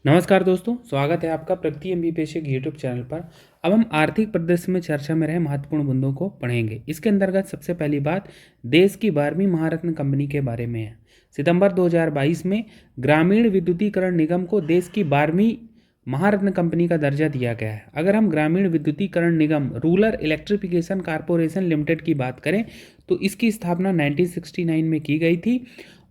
नमस्कार दोस्तों, स्वागत है आपका प्रगति एमबीपीएस यूट्यूब चैनल पर। अब हम आर्थिक परिदृश्य में चर्चा में रहे महत्वपूर्ण मुद्दों को पढ़ेंगे। इसके अंतर्गत सबसे पहली बात देश की 12वीं महारत्न कंपनी के बारे में है। सितंबर 2022 में ग्रामीण विद्युतीकरण निगम को देश की 12वीं महारत्न कंपनी का दर्जा दिया गया है। अगर हम ग्रामीण विद्युतीकरण निगम रूरल इलेक्ट्रिफिकेशन कॉरपोरेशन लिमिटेड की बात करें तो इसकी स्थापना 1969 में की गई थी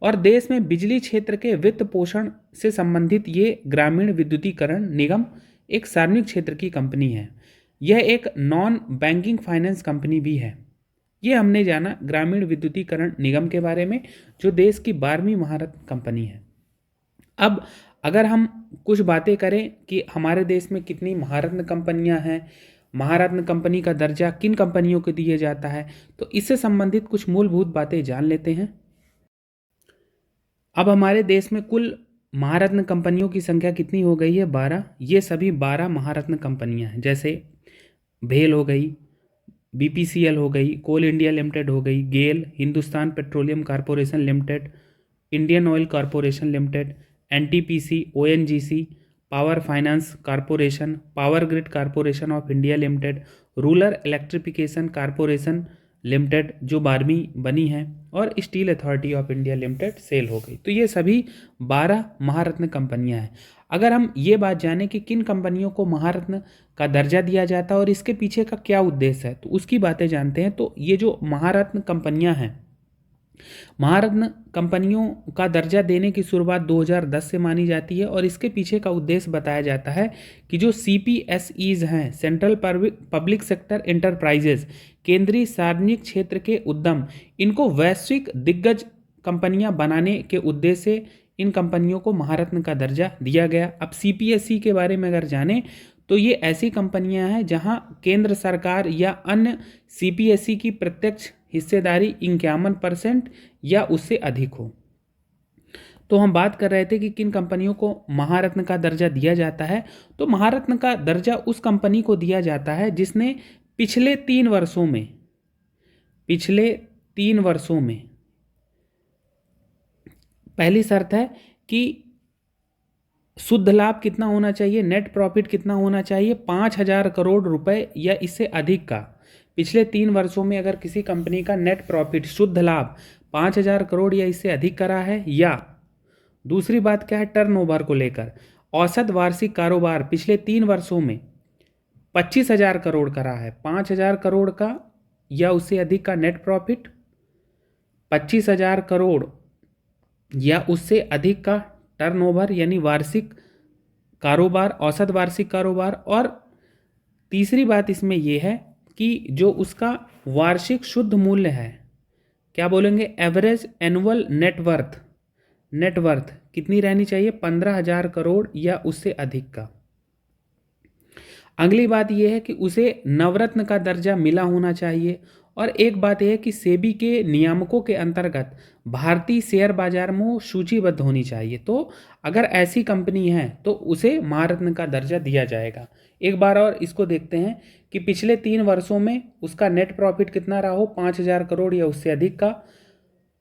और देश में बिजली क्षेत्र के वित्त पोषण से संबंधित ये ग्रामीण विद्युतीकरण निगम एक सार्वजनिक क्षेत्र की कंपनी है। यह एक नॉन बैंकिंग फाइनेंस कंपनी भी है। ये हमने जाना ग्रामीण विद्युतीकरण निगम के बारे में, जो देश की 12वीं महारत्न कंपनी है। अब अगर हम कुछ बातें करें कि हमारे देश में कितनी महारत्न कंपनियां हैं, महारत्न कंपनी का दर्जा किन कंपनियों को दिया जाता है, तो इससे संबंधित कुछ मूलभूत बातें जान लेते हैं। अब हमारे देश में कुल महारत्न कंपनियों की संख्या कितनी हो गई है? 12। ये सभी 12 महारत्न कंपनियां हैं, जैसे भेल हो गई, बीपीसीएल हो गई, कोल इंडिया लिमिटेड हो गई, GAIL, Hindustan petroleum corporation limited, Indian oil corporation limited, NTPC, ONGC, power finance corporation, power grid corporation of India limited, rural electrification corporation limited जो 12वीं बनी है, और steel authority of India limited SAIL हो गई। तो ये सभी 12 महारत्न कंपनियां हैं। अगर हम ये बात जानें कि किन कंपनियों को महारत्न का दर्जा दिया जाता है और इसके पीछे का क्या उद्देश्य है, तो उसकी बातें जानते हैं। तो ये जो महारत्न कंपनियां हैं, महारत्न कंपनियों का दर्जा देने की शुरुआत 2010 से मानी जाती है और इसके पीछे का उद्देश्य बताया जाता है कि जो सीपीएसईज हैं, सेंट्रल पब्लिक सेक्टर एंटरप्राइजेज, केंद्रीय सार्वजनिक क्षेत्र के उद्यम, इनको वैश्विक दिग्गज कंपनियां बनाने के उद्देश्य से इन कंपनियों को महारत्न का दर्जा दिया गया। अब सीपीएसई के बारे में अगर जानें तो ये ऐसी कंपनियां हैं जहां केंद्र सरकार या अन्य सीपीएसई की प्रत्यक्ष हिस्सेदारी 51% या उससे अधिक हो। तो हम बात कर रहे थे कि किन कंपनियों को महारत्न का दर्जा दिया जाता है। तो महारत्न का दर्जा उस कंपनी को दिया जाता है जिसने पिछले 3 वर्षों में पहली शर्त है कि शुद्ध लाभ कितना होना चाहिए, नेट प्रॉफिट कितना होना चाहिए, 5,000 करोड़ रुपए या इससे अधिक का। पिछले 3 वर्षों में अगर किसी कंपनी का नेट प्रॉफिट, शुद्ध लाभ 5,000 करोड़ या इससे अधिक करा है, या दूसरी बात क्या है, टर्नओवर को लेकर औसत वार्षिक कारोबार पिछले 3 वर्षों में 25,000 करोड़ करा है, 5,000 करोड़ का या उससे अधिक का नेट प्रॉफिट, 25,000 करोड़ या उससे अधिक का टर्नओवर यानी वार्षिक कारोबार, औसत वार्षिक कारोबार, और तीसरी बात इसमें यह है कि जो उसका वार्षिक शुद्ध मूल्य है, क्या बोलेंगे, एवरेज एनुअल नेटवर्थ कितनी रहनी चाहिए, 15,000 करोड़ या उससे अधिक का। अगली बात यह है कि उसे नवरत्न का दर्जा मिला होना चाहिए। और एक बात यह है कि सेबी के नियामकों के अंतर्गत भारतीय शेयर बाजार में सूचीबद्ध होनी चाहिए। तो अगर ऐसी कंपनी है तो उसे महारत्न का दर्जा दिया जाएगा। एक बार और इसको देखते हैं कि पिछले 3 वर्षों में उसका नेट प्रॉफिट कितना रहा हो, 5,000 करोड़ या उससे अधिक का,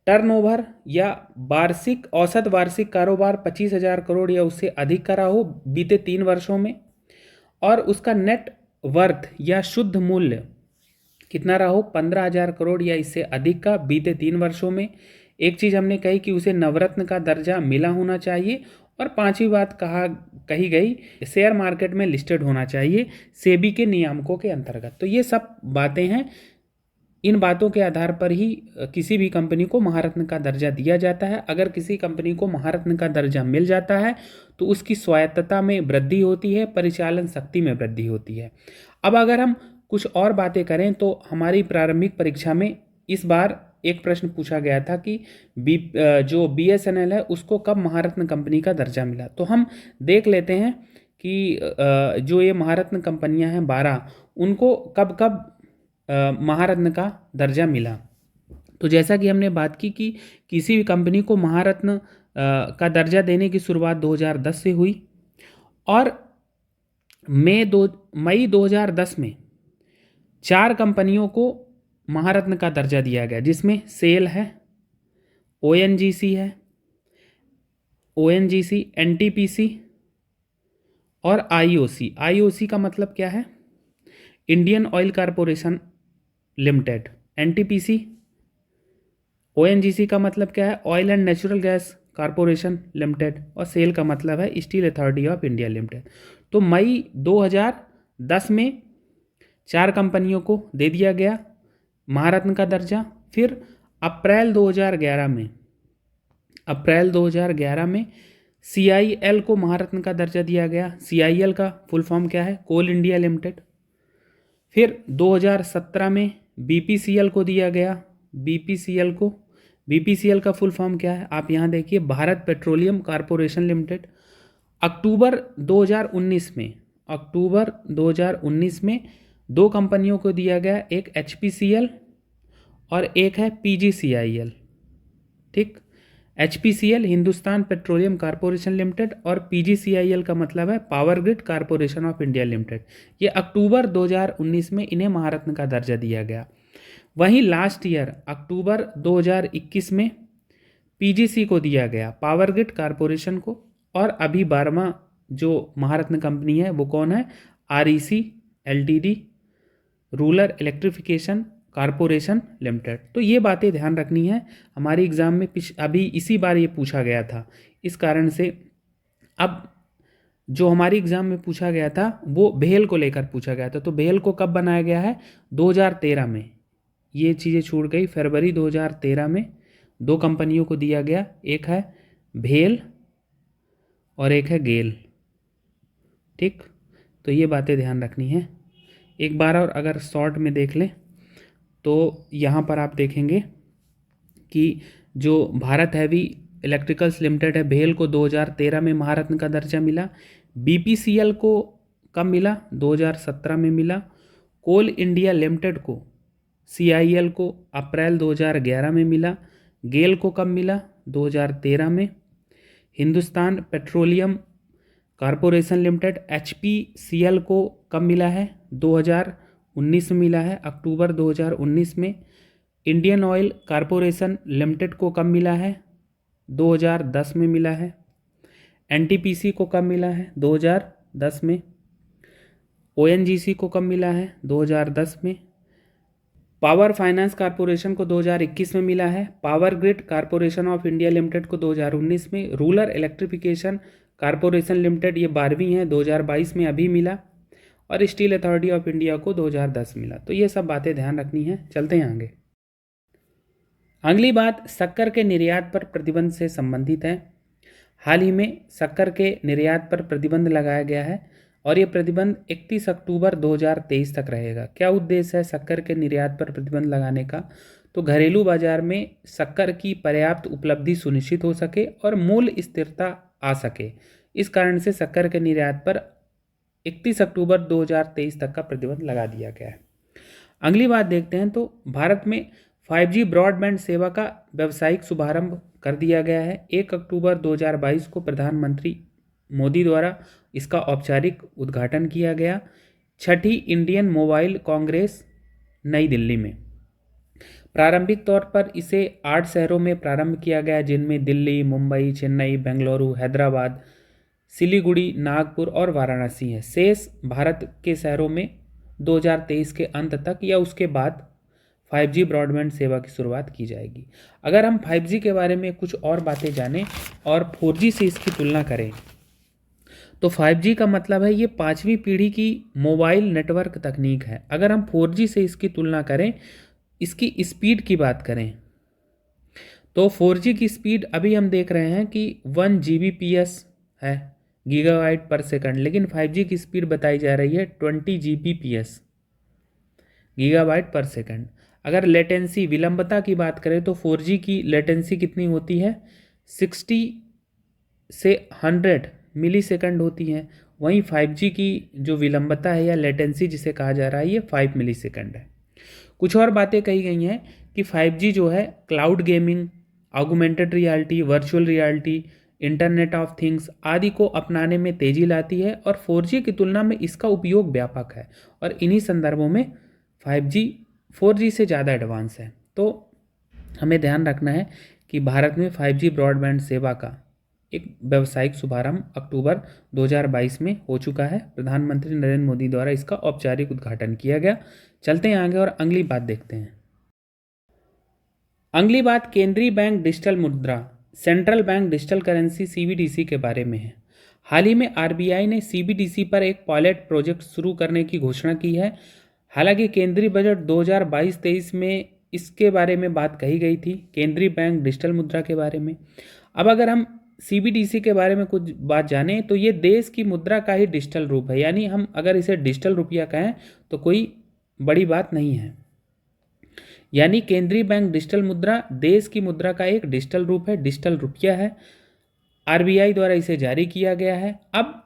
टर्नओवर या वार्षिक औसत वार्षिक कारोबार 25,000 करोड़ या उससे अधिक का रहा हो बीते 3 वर्षों में, और उसका नेट वर्थ या शुद्ध मूल्य कितना रहा हो, 15,000 करोड़ या इससे अधिक का बीते 3 वर्षों में। एक चीज़ हमने कही कि उसे नवरत्न का दर्जा मिला होना चाहिए, और 5वीं बात कही गई, शेयर मार्केट में लिस्टेड होना चाहिए सेबी के नियामकों के अंतर्गत। तो ये सब बातें हैं, इन बातों के आधार पर ही किसी भी कंपनी को महारत्न का दर्जा दिया जाता है। अगर किसी कंपनी को महारत्न का दर्जा मिल जाता है तो उसकी स्वायत्तता में वृद्धि होती है, परिचालन शक्ति में वृद्धि होती है। अब अगर हम कुछ और बातें करें तो हमारी प्रारंभिक परीक्षा में इस बार एक प्रश्न पूछा गया था कि जो बीएसएनएल है उसको कब महारत्न कंपनी का दर्जा मिला। तो हम देख लेते हैं कि जो ये महारत्न कंपनियां हैं 12, उनको कब कब महारत्न का दर्जा मिला। तो जैसा कि हमने बात की कि किसी भी कंपनी को महारत्न का दर्जा देने की शुरुआत 2010 से हुई, और मई 2010 में 4 कंपनियों को महारत्न का दर्जा दिया गया, जिसमें सेल है, ओएनजीसी है, एनटीपीसी, और आईओसी, आईओसी का मतलब क्या है? Indian oil corporation limited. NTPC, ONGC का मतलब क्या है? Oil and natural gas corporation limited. और सेल का मतलब है steel authority of India limited. तो मई 2010 में 4 कंपनियों को दे दिया गया महारत्न का दर्जा। फिर अप्रैल 2011 में सीआईएल को महारत्न का दर्जा दिया गया। सीआईएल का फुल फॉर्म क्या है? कोल इंडिया लिमिटेड। फिर 2017 में बीपीसीएल को दिया गया। बीपीसीएल का फुल फॉर्म क्या है? आप यहाँ देखिए, भारत पेट्रोलियम कॉरपोरेशन लिमिटेड। अक्टूबर 2019 में 2 कंपनियों को दिया गया, एक एचपीसीएल और एक है पीजीसीआईएल। ठीक, HPCL Hindustan petroleum corporation limited और पीजीसीआईएल का मतलब है power grid corporation of India limited. ये अक्टूबर 2019 में इन्हें महारत्न का दर्जा दिया गया। वहीं लास्ट ईयर अक्टूबर 2021 में पीजीसी को दिया गया, पावर ग्रिड कॉरपोरेशन को। और अभी 12वां जो महारत्न कंपनी है वो कौन है? REC LTD, rural electrification corporation limited. तो ये बातें ध्यान रखनी है, हमारे एग्ज़ाम में अभी इसी बार ये पूछा गया था। इस कारण से अब जो हमारी एग्ज़ाम में पूछा गया था वो भेल को लेकर पूछा गया था। तो भेल को कब बनाया गया है? 2013 में। ये चीज़ें छूट गई। फरवरी 2013 में 2 कंपनियों को दिया गया, एक है भेल और एक है गेल। ठीक, तो ये बातें ध्यान रखनी है। एक बार और अगर शॉर्ट में देख लें तो यहाँ पर आप देखेंगे कि जो भारत हैवी इलेक्ट्रिकल्स लिमिटेड है, भेल को 2013 में महारत्न का दर्जा मिला। बीपीसीएल को कब मिला? 2017 में मिला। कोल इंडिया लिमिटेड को, सीआईएल को अप्रैल 2011 में मिला। गेल को कब मिला? 2013 में। Hindustan petroleum corporation limited HPCL को कब मिला है? 2019 में मिला है, अक्टूबर 2019 में। इंडियन ऑयल कॉरपोरेशन लिमिटेड को कब मिला है? 2010 में मिला है। एनटीपीसी को कब मिला है? 2010 में। ओएनजीसी को कब मिला है? 2010 में। पावर फाइनेंस कॉरपोरेशन को 2021 में मिला है। Power grid corporation of India limited को 2019 में। रूरल इलेक्ट्रिफिकेशन कॉरपोरेशन लिमिटेड, ये 12वीं है, 2022 में अभी मिला। और स्टील अथॉरिटी ऑफ इंडिया को 2010 मिला। तो ये सब बातें ध्यान रखनी है। चलते हैं आगे। अगली बात शक्कर के निर्यात पर प्रतिबंध से संबंधित है। हाल ही में शक्कर के निर्यात पर प्रतिबंध लगाया गया है और ये प्रतिबंध 31 अक्टूबर 2023 तक रहेगा। क्या उद्देश्य है शक्कर के निर्यात पर प्रतिबंध लगाने का? तो घरेलू बाजार में शक्कर की पर्याप्त उपलब्धि सुनिश्चित हो सके और मूल्य स्थिरता आ सके। इस कारण से शक्कर के निर्यात पर 31 अक्टूबर 2023 तक का प्रतिबंध लगा दिया गया है। अगली बात देखते हैं। तो भारत में 5G ब्रॉडबैंड सेवा का व्यावसायिक शुभारंभ कर दिया गया है। 1 अक्टूबर 2022 को प्रधानमंत्री मोदी द्वारा इसका औपचारिक उद्घाटन किया गया। 6ठी इंडियन मोबाइल कांग्रेस नई दिल्ली में। प्रारंभिक तौर पर इसे 8 शहरों में प्रारंभ किया गया, जिनमें दिल्ली, मुंबई, चेन्नई, बेंगलुरु, हैदराबाद, सिलीगुड़ी, नागपुर और वाराणसी है। शेष भारत के शहरों में 2023 के अंत तक या उसके बाद 5G ब्रॉडबैंड सेवा की शुरुआत की जाएगी। अगर हम 5G के बारे में कुछ और बातें जानें और 4G से इसकी तुलना करें तो 5G का मतलब है ये 5वीं पीढ़ी की मोबाइल नेटवर्क तकनीक है। अगर हम 4G से इसकी तुलना करें, इसकी स्पीड की बात करें तो 4G की स्पीड अभी हम देख रहे हैं कि 1 Gbps है, गीगाबाइट पर सेकंड, लेकिन 5G की स्पीड बताई जा रही है 20 Gbps, गीगाबाइट पर सेकंड। अगर लेटेंसी विलंबता की बात करें तो 4G की लेटेंसी कितनी होती है? 60 से 100 मिली सेकंड होती है। वहीं 5G की जो विलंबता है या लेटेंसी जिसे कहा जा रहा है ये 5 मिली सेकंड है। कुछ और बातें कही गई हैं कि 5G जो है cloud gaming, augmented reality, virtual reality, internet of things आदि को अपनाने में तेज़ी लाती है और 4G की तुलना में इसका उपयोग व्यापक है और इन्हीं संदर्भों में 5G 4G से ज़्यादा एडवांस है। तो हमें ध्यान रखना है कि भारत में 5G ब्रॉडबैंड सेवा का एक व्यावसायिक शुभारंभ अक्टूबर 2022 में हो चुका है। प्रधानमंत्री नरेंद्र मोदी द्वारा इसका औपचारिक उद्घाटन किया गया। चलते हैं आगे और अगली बात देखते हैं। अगली बात केंद्रीय बैंक डिजिटल मुद्रा, central bank digital currency CBDC के बारे में है। हाल ही में RBI ने CBDC पर एक पायलट प्रोजेक्ट शुरू करने की घोषणा की है। हालांकि केंद्रीय बजट 2022-23 में इसके बारे में बात कही गई थी, केंद्रीय बैंक डिजिटल मुद्रा के बारे में। अब अगर हम CBDC के बारे में कुछ बात जानें तो ये देश की मुद्रा का ही डिजिटल रूप है, यानी हम अगर इसे डिजिटल रुपया कहें तो कोई बड़ी बात नहीं है। यानी केंद्रीय बैंक डिजिटल मुद्रा देश की मुद्रा का एक डिजिटल रूप है, डिजिटल रुपया है। RBI द्वारा इसे जारी किया गया है। अब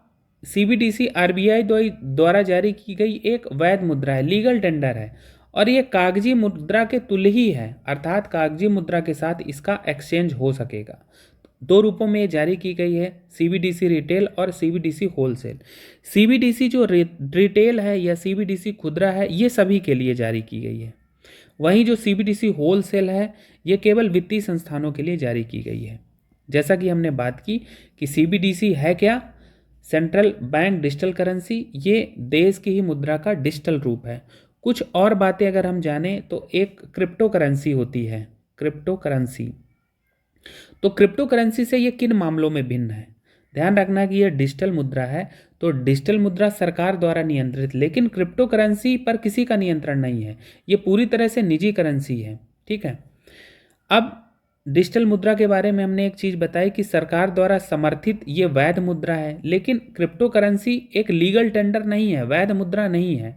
CBDC RBI द्वारा जारी की गई एक वैध मुद्रा है, लीगल टेंडर है, और ये कागजी मुद्रा के तुल्य ही है, अर्थात कागजी मुद्रा के साथ इसका एक्सचेंज हो सकेगा। दो रूपों में ये जारी की गई है, CBDC रिटेल और CBDC होलसेल। CBDC जो रिटेल है या CBDC खुदरा है, ये सभी के लिए जारी की गई है। वहीं जो CBDC होलसेल है, ये केवल वित्तीय संस्थानों के लिए जारी की गई है। जैसा कि हमने बात की कि CBDC है क्या, सेंट्रल बैंक डिजिटल करेंसी, ये देश की ही मुद्रा का डिजिटल रूप है। कुछ और बातें अगर हम जानें तो एक क्रिप्टो करेंसी होती है, क्रिप्टो करेंसी। तो क्रिप्टो करेंसी से ये किन मामलों में भिन्न है? ध्यान रखना कि यह डिजिटल मुद्रा है, तो डिजिटल मुद्रा सरकार द्वारा नियंत्रित, लेकिन क्रिप्टो करेंसी पर किसी का नियंत्रण नहीं है, ये पूरी तरह से निजी करेंसी है। ठीक है। अब डिजिटल मुद्रा के बारे में हमने एक चीज़ बताई कि सरकार द्वारा समर्थित ये वैध मुद्रा है, लेकिन क्रिप्टो करेंसी एक लीगल टेंडर नहीं है, वैध मुद्रा नहीं है।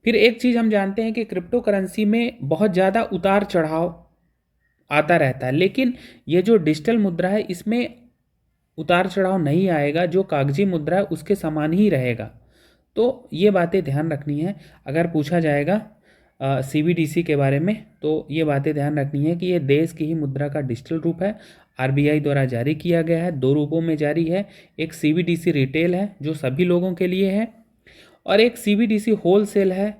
फिर एक चीज़ हम जानते हैं कि क्रिप्टो करेंसी में बहुत ज़्यादा उतार चढ़ाव आता रहता है, लेकिन ये जो डिजिटल मुद्रा है इसमें उतार चढ़ाव नहीं आएगा, जो कागजी मुद्रा है उसके समान ही रहेगा। तो ये बातें ध्यान रखनी है। अगर पूछा जाएगा CBDC के बारे में तो ये बातें ध्यान रखनी है कि ये देश की ही मुद्रा का डिजिटल रूप है, RBI द्वारा जारी किया गया है, दो रूपों में जारी है। एक CBDC रिटेल है जो सभी लोगों के लिए है, और एक CBDC होलसेल है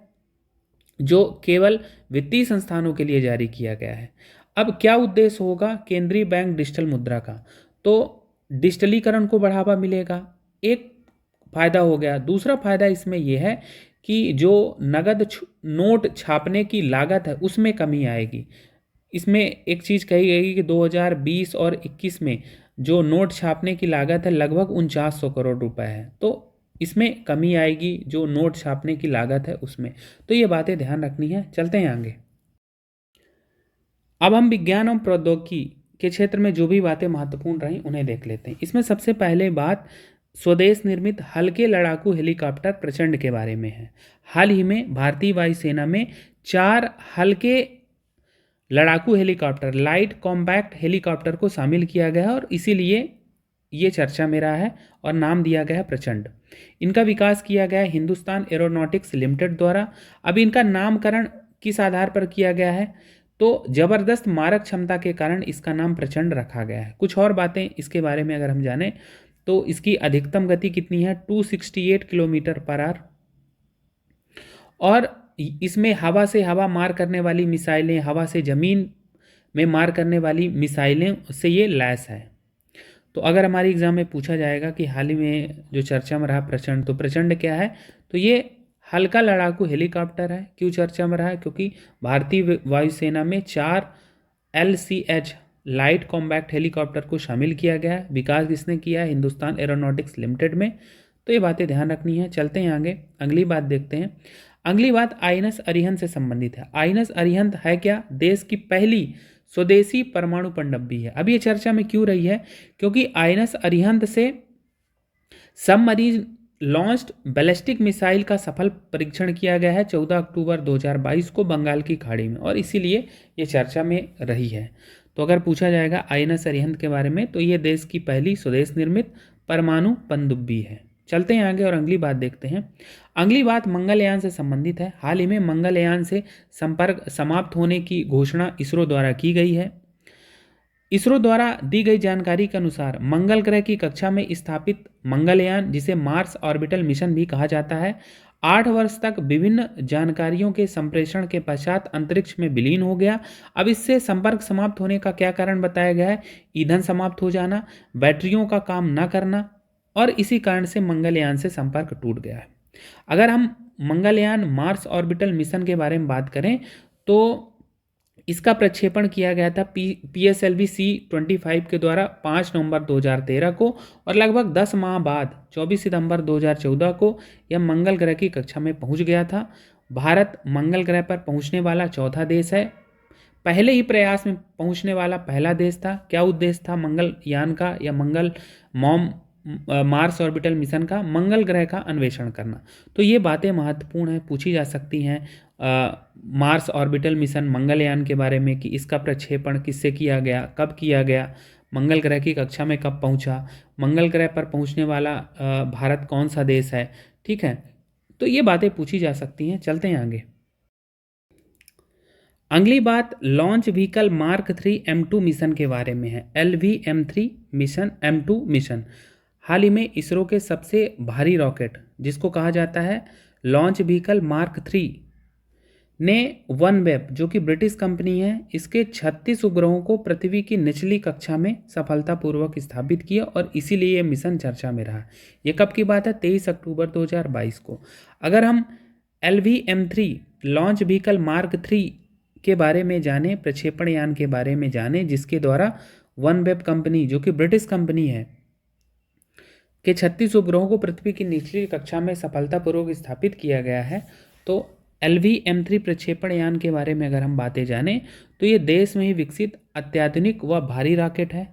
जो केवल वित्तीय संस्थानों के लिए जारी किया गया है। अब क्या उद्देश्य होगा केंद्रीय बैंक डिजिटल मुद्रा का? तो डिजिटलीकरण को बढ़ावा मिलेगा, एक फ़ायदा हो गया। दूसरा फ़ायदा इसमें यह है कि जो नगद नोट छापने की लागत है उसमें कमी आएगी। इसमें एक चीज़ कही गई कि 2020 और 21 में जो नोट छापने की लागत है लगभग 4900 करोड़ रुपए है, तो इसमें कमी आएगी जो नोट छापने की लागत है उसमें। तो ये बातें ध्यान रखनी है। चलते हैं आगे। अब हम विज्ञान और प्रौद्योगिकी के क्षेत्र में जो भी बातें महत्वपूर्ण रहीं उन्हें देख लेते हैं। इसमें सबसे पहले बात स्वदेश निर्मित हल्के लड़ाकू हेलीकॉप्टर प्रचंड के बारे में है। हाल ही में भारतीय वायुसेना में 4 हल्के लड़ाकू हेलीकॉप्टर, लाइट कॉम्पैक्ट हेलीकॉप्टर को शामिल किया गया है और इसीलिए ये चर्चा में रहा है और नाम दिया गया है प्रचंड। इनका विकास किया गया है हिंदुस्तान एरोनॉटिक्स लिमिटेड द्वारा। अब इनका नामकरण किस आधार पर किया गया है? तो जबरदस्त मारक क्षमता के कारण इसका नाम प्रचंड रखा गया है। कुछ और बातें इसके बारे में अगर हम जानें तो इसकी अधिकतम गति कितनी है? 268 किलोमीटर पर आवर, और इसमें हवा से हवा मार करने वाली मिसाइलें, हवा से ज़मीन में मार करने वाली मिसाइलें से ये लैस है। तो अगर हमारे एग्ज़ाम में पूछा जाएगा कि हाल ही में जो चर्चा में रहा प्रचंड, तो प्रचंड क्या है? तो ये हल्का लड़ाकू हेलीकॉप्टर है। क्यों चर्चा में रहा है? क्योंकि भारतीय वायुसेना में 4 LCH लाइट कॉम्पैक्ट हेलीकॉप्टर को शामिल किया गया है। विकास किसने किया है? हिंदुस्तान एरोनॉटिक्स लिमिटेड में। तो ये बातें ध्यान रखनी है। चलते हैं आगे, अगली बात देखते हैं। अगली बात INS अरिहंत से संबंधित है। INS अरिहंत है क्या? देश की पहली स्वदेशी परमाणु पनडुब्बी है। अब ये चर्चा में क्यों रही है? क्योंकि INS अरिहंत से सबमरीन लॉन्च्ड बैलिस्टिक मिसाइल का सफल परीक्षण किया गया है 14 अक्टूबर 2022 को बंगाल की खाड़ी में, और इसीलिए ये चर्चा में रही है। तो अगर पूछा जाएगा INS अरिहंत के बारे में तो ये देश की पहली स्वदेश निर्मित परमाणु पनडुब्बी है। चलते हैं आगे और अगली बात देखते हैं। अगली बात मंगलयान से संबंधित है। हाल ही में मंगलयान से संपर्क समाप्त होने की घोषणा इसरो द्वारा की गई है। इसरो द्वारा दी गई जानकारी के अनुसार मंगल ग्रह की कक्षा में स्थापित मंगलयान, जिसे मार्स ऑर्बिटल मिशन भी कहा जाता है, 8 वर्ष तक विभिन्न जानकारियों के संप्रेषण के पश्चात अंतरिक्ष में विलीन हो गया। अब इससे संपर्क समाप्त होने का क्या कारण बताया गया है? ईंधन समाप्त हो जाना, बैटरियों का काम न करना, और इसी कारण से मंगलयान से संपर्क टूट गया है। अगर हम मंगलयान मार्स ऑर्बिटल मिशन के बारे में बात करें तो इसका प्रक्षेपण किया गया था PSLV C-25 के द्वारा 5 नवंबर 2013 को, और लगभग 10 माह बाद 24 सितंबर 2014 को यह मंगल ग्रह की कक्षा में पहुंच गया था। भारत मंगल ग्रह पर पहुंचने वाला चौथा देश है। पहले ही प्रयास में पहुंचने वाला पहला देश था। क्या उद्देश्य था मंगलयान का या मार्स ऑर्बिटल मिशन का? मंगल ग्रह का अन्वेषण करना। तो ये बातें महत्वपूर्ण हैं, पूछी जा सकती हैं मार्स ऑर्बिटल मिशन मंगलयान के बारे में कि इसका प्रक्षेपण किससे किया गया, कब किया गया, मंगल ग्रह की कक्षा में कब पहुंचा, मंगल ग्रह पर पहुंचने वाला भारत कौन सा देश है। ठीक है, तो ये बातें पूछी जा सकती हैं। चलते हैं आगे। अगली बात launch vehicle mark 3 M2 mission के बारे में है। LVM3 मिशन, M2 मिशन हाल ही में इसरो के सबसे भारी रॉकेट जिसको कहा जाता है लॉन्च व्हीकल मार्क 3 ने वनवेब जो कि ब्रिटिश कंपनी है, इसके 36 उपग्रहों को पृथ्वी की निचली कक्षा में सफलतापूर्वक स्थापित किया, और इसीलिए यह मिशन चर्चा में रहा। यह कब की बात है? 23 अक्टूबर 2022 को। अगर हम LVM3 लॉन्च व्हीकल मार्क 3 के बारे में जाने, प्रक्षेपण यान के बारे में जाने, जिसके द्वारा वनवेब कंपनी जो कि ब्रिटिश कंपनी है के 36 उपग्रहों को पृथ्वी की निचली कक्षा में सफलतापूर्वक स्थापित किया गया है, तो LVM3 प्रक्षेपण यान के बारे में अगर हम बातें जानें तो ये देश में ही विकसित अत्याधुनिक व भारी रॉकेट है।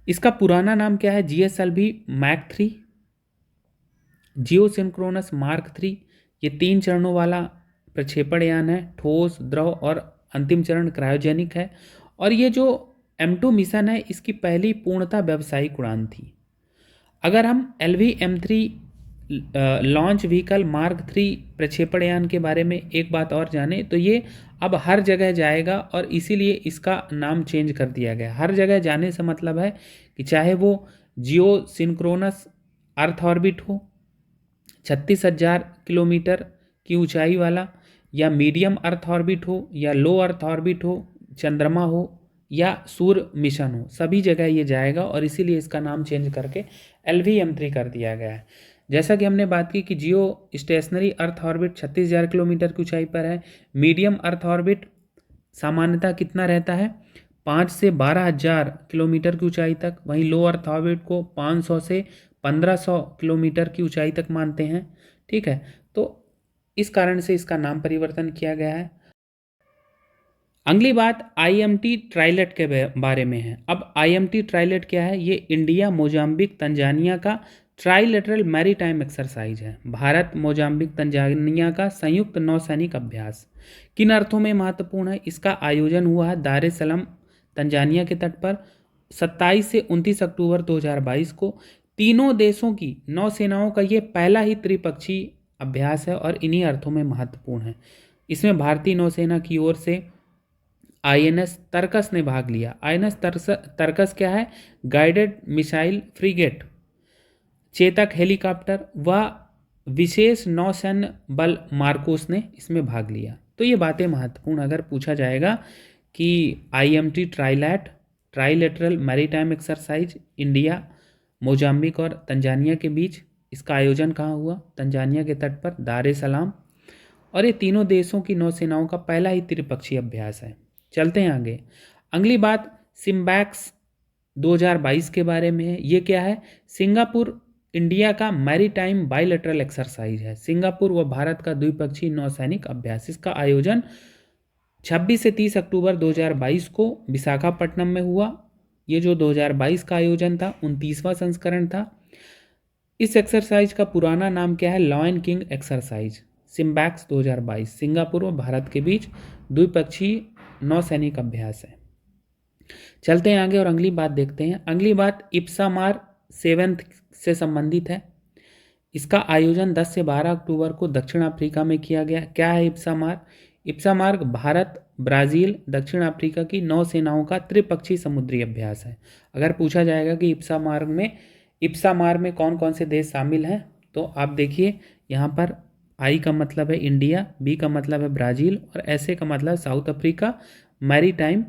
इसका पुराना नाम क्या है? GSLV मैक 3, जियो सिंक्रोनस मार्क 3। ये 3 चरणों वाला प्रक्षेपण यान है। ठोस, द्रव और अंतिम चरण क्रायोजेनिक है। और ये जो M2 मिशन है इसकी पहली पूर्णतः व्यावसायिक उड़ान थी। अगर हम LVM3 लॉन्च व्हीकल मार्क 3 प्रक्षेपण यान के बारे में एक बात और जाने तो ये अब हर जगह जाएगा, और इसीलिए इसका नाम चेंज कर दिया गया। हर जगह जाने से मतलब है कि चाहे वो जियो सिंक्रोनस अर्थ ऑर्बिट हो 36,000 किलोमीटर की ऊंचाई वाला, या मीडियम अर्थ ऑर्बिट हो, या लो अर्थ ऑर्बिट हो, चंद्रमा हो, या सूर्य मिशन हो, सभी जगह ये जाएगा, और इसीलिए इसका नाम चेंज करके LVM3 कर दिया गया है। जैसा कि हमने बात की कि जियो स्टेशनरी अर्थ ऑर्बिट 36,000 किलोमीटर की ऊंचाई पर है। मीडियम अर्थ ऑर्बिट सामान्यतः कितना रहता है? 5 से 12,000 किलोमीटर की ऊंचाई तक। वहीं लो अर्थ ऑर्बिट को 500 से 1500 किलोमीटर की ऊंचाई तक मानते हैं। ठीक है, तो इस कारण से इसका नाम परिवर्तन किया गया है। अगली बात IMT ट्राइलेट के बारे में है। अब IMT ट्राइलेट क्या है? ये इंडिया, मोजाम्बिक, तंजानिया का ट्राइलेटरल मैरीटाइम एक्सरसाइज है। भारत, मोजाम्बिक, तंजानिया का संयुक्त नौसैनिक अभ्यास। किन अर्थों में महत्वपूर्ण है? इसका आयोजन हुआ है दार एस सलाम, तंजानिया के तट पर 27 से 29 अक्टूबर 2022 को। तीनों देशों की नौसेनाओं का ये पहला ही त्रिपक्षीय अभ्यास है, और इन्हीं अर्थों में महत्वपूर्ण है। इसमें भारतीय नौसेना की ओर से INS तर्कस ने भाग लिया। INS तर्कस क्या है? Guided missile frigate, Chetak helicopter व विशेष नौसैन्य बल मार्कोस ने इसमें भाग लिया। तो ये बातें महत्वपूर्ण अगर पूछा जाएगा कि IMT trilateral maritime exercise India, Mozambique और तंजानिया के बीच, इसका आयोजन कहाँ हुआ? तंजानिया के तट पर दार ए सलाम, और ये तीनों देशों की नौसेनाओं का पहला ही त्रिपक्षीय अभ्यास है। चलते हैं आगे। अगली बात सिम्बैक्स 2022 के बारे में है। ये क्या है? सिंगापुर इंडिया का मैरीटाइम बायलैटरल एक्सरसाइज है। सिंगापुर व भारत का द्विपक्षीय नौसैनिक अभ्यास। इसका आयोजन 26 से 30 अक्टूबर 2022 को विशाखापट्टनम में हुआ। ये जो 2022 का आयोजन था 29वां संस्करण था। इस एक्सरसाइज का पुराना नाम क्या है? Lion king exercise. SIMBEX 2022 Singapore और भारत के बीच द्विपक्षीय नौसैनिक अभ्यास है। चलते हैं आगे और अगली बात देखते हैं। अगली बात इप्सामार 7 से संबंधित है। इसका आयोजन 10 से 12 अक्टूबर को दक्षिण अफ्रीका में किया गया। क्या है इप्सामार? इप्सामार भारत, ब्राज़ील, दक्षिण अफ्रीका की नौसेनाओं का त्रिपक्षीय समुद्री अभ्यास है। अगर पूछा जाएगा कि इप्सामार में कौन कौन से देश शामिल हैं, तो आप देखिए यहाँ पर आई का मतलब है इंडिया, बी का मतलब है ब्राज़ील और ऐसे का मतलब South Africa. Maritime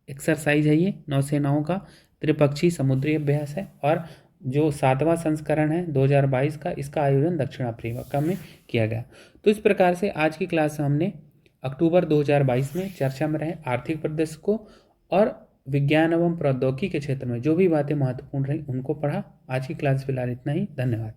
exercise है ये नौसेनाओं का त्रिपक्षीय समुद्री अभ्यास है। और जो 7वां संस्करण है 2022 का, इसका आयोजन दक्षिण अफ्रीका में किया गया। तो इस प्रकार से आज की क्लास में हमने अक्टूबर 2022 में चर्चा में रहे आर्थिक प्रदर्शकों और विज्ञान एवं प्रौद्योगिकी के क्षेत्र में जो भी बातें महत्वपूर्ण रही उनको पढ़ा। आज की क्लास फिलहाल इतना ही। धन्यवाद।